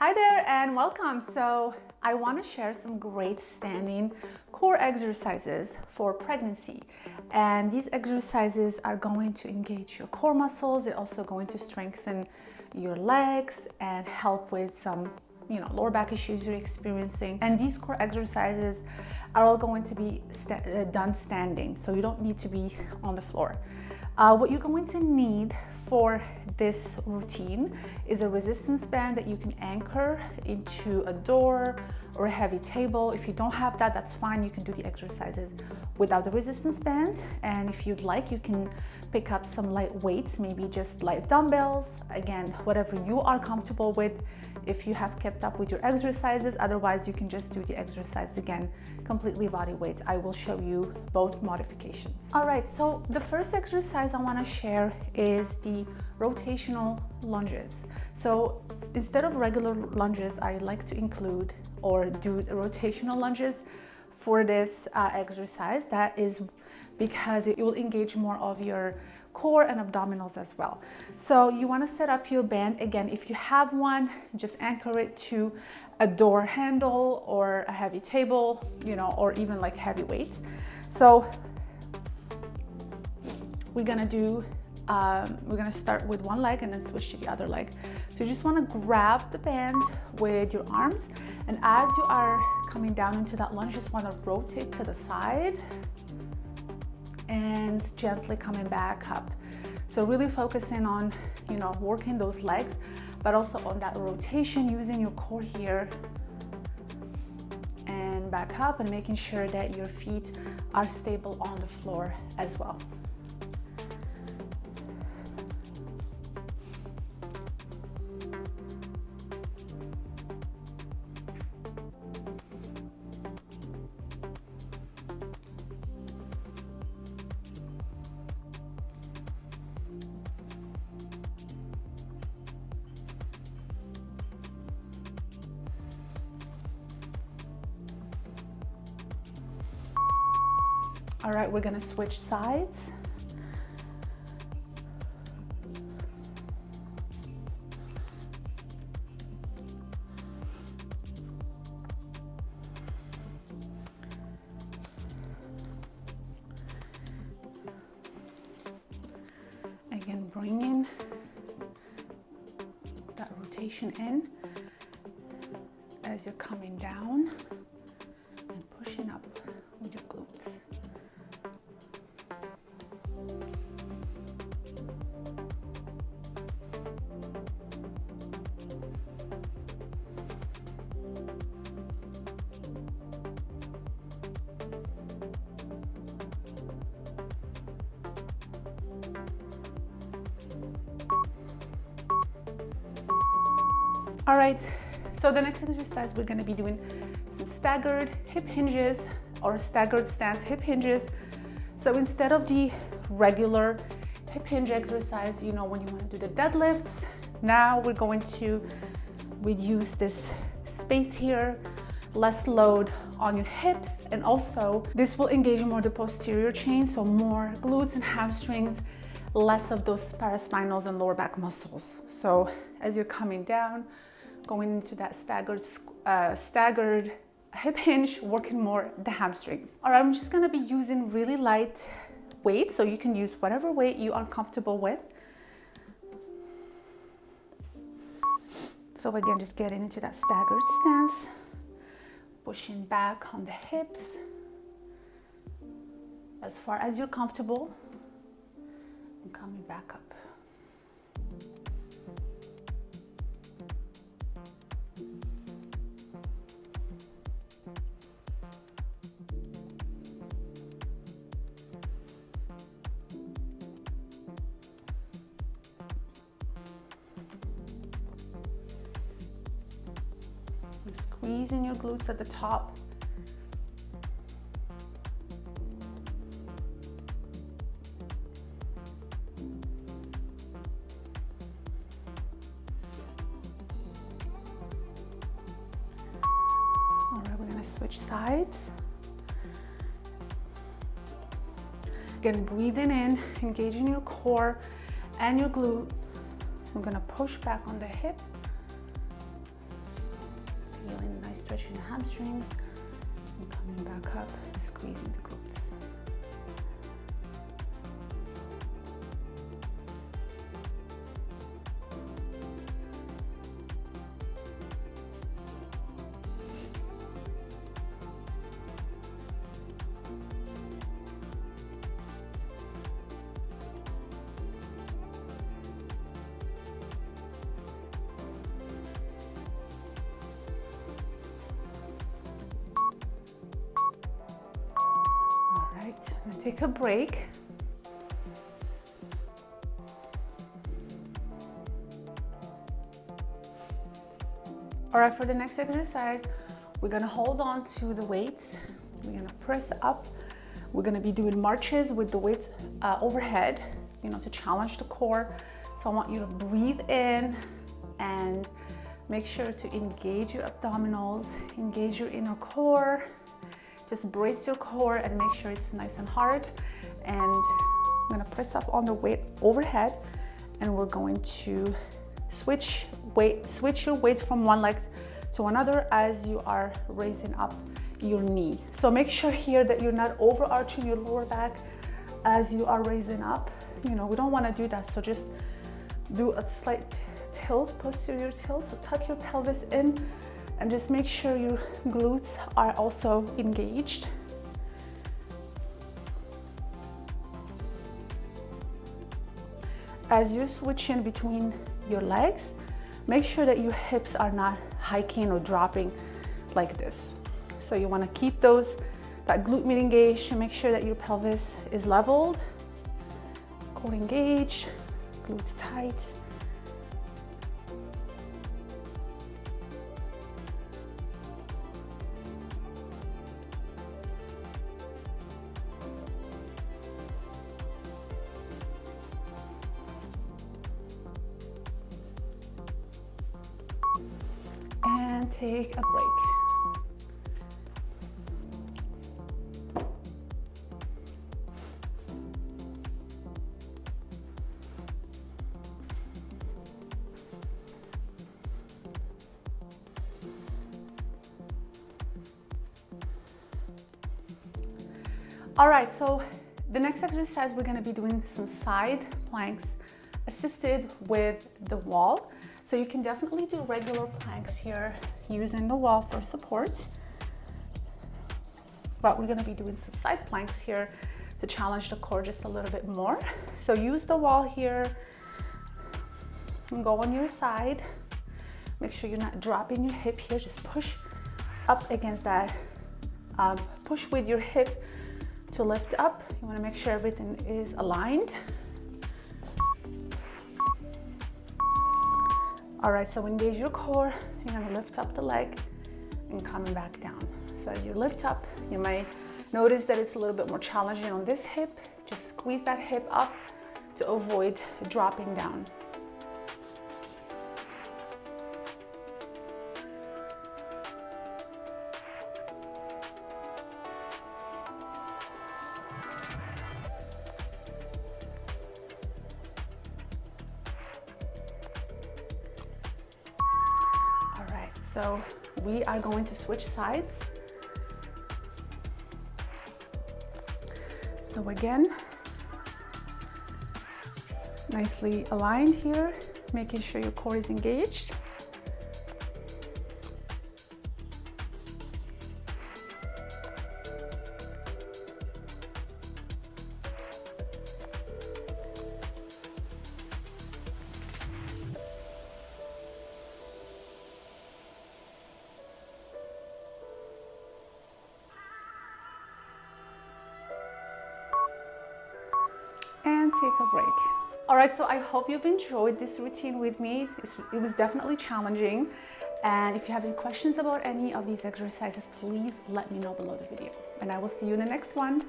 Hi there and welcome. So I want to share some great standing core exercises for pregnancy. And these exercises are going to engage your core muscles. They're also going to strengthen your legs and help with some lower back issues you're experiencing. And these core exercises are all going to be done standing, so you don't need to be on the floor. What you're going to need for this routine is a resistance band that you can anchor into a door or a heavy table. If you don't have that, that's fine. You can do the exercises without the resistance band. And if you'd like, you can pick up some light weights, maybe just light dumbbells. Again, whatever you are comfortable with, if you have kept up with your exercises. Otherwise, you can just do the exercise again, completely body weight. I will show you both modifications. All right, so the first exercise I want to share is the rotational lunges. So instead of regular lunges, I like to include or do the rotational lunges for this exercise. That is because it will engage more of your core and abdominals as well. So you want to set up your band. Again, if you have one, just anchor it to a door handle or a heavy table, or even like heavy weights. So we're gonna start with one leg and then switch to the other leg. So you just want to grab the band with your arms, and as you are coming down into that lunge, just want to rotate to the side and gently coming back up. So really focusing on, working those legs, but also on that rotation, using your core here and back up, and making sure that your feet are stable on the floor as well. All right, we're gonna switch sides. Again, bringing that rotation in as you're coming down and pushing up with your glutes. All right, so the next exercise we're going to be doing some staggered hip hinges or staggered stance hip hinges. So instead of the regular hip hinge exercise, when you want to do the deadlifts, now we're going to reduce this space here, less load on your hips, and also this will engage more the posterior chain, so more glutes and hamstrings, less of those paraspinals and lower back muscles. So as you're coming down, going into that staggered hip hinge, working more the hamstrings. All right, I'm just gonna be using really light weight, so you can use whatever weight you are comfortable with. So again, just getting into that staggered stance, pushing back on the hips as far as you're comfortable, and coming back up. Squeezing your glutes at the top. All right, we're gonna switch sides. Again, breathing in, engaging your core and your glute. I'm gonna push back on the hip stretching the hamstrings and coming back up, squeezing the glutes. I'm gonna take a break. All right, for the next exercise, we're gonna hold on to the weights. We're gonna press up. We're gonna be doing marches with the weights overhead, to challenge the core. So I want you to breathe in and make sure to engage your abdominals, engage your inner core. Just brace your core and make sure it's nice and hard. And I'm gonna press up on the weight overhead, and we're going to switch your weight from one leg to another as you are raising up your knee. So make sure here that you're not overarching your lower back as you are raising up. We don't wanna do that. So just do a slight tilt, posterior tilt. So tuck your pelvis in, and just make sure your glutes are also engaged. As you're switching between your legs, make sure that your hips are not hiking or dropping like this. So you want to keep that glute med engaged, and make sure that your pelvis is leveled, core engaged, glutes tight. And take a break. All right, so the next exercise, we're gonna be doing some side planks assisted with the wall. So you can definitely do regular planks here using the wall for support, but we're gonna be doing some side planks here to challenge the core just a little bit more. So use the wall here and go on your side. Make sure you're not dropping your hip here, just push up against that, push with your hip to lift up. You wanna make sure everything is aligned. All right, so engage your core. You're gonna lift up the leg and coming back down. So as you lift up, you might notice that it's a little bit more challenging on this hip. Just squeeze that hip up to avoid dropping down. So we are going to switch sides. So again, nicely aligned here, making sure your core is engaged. And take a break. All right, so I hope you've enjoyed this routine with me. It was definitely challenging. And if you have any questions about any of these exercises, please let me know below the video. And I will see you in the next one.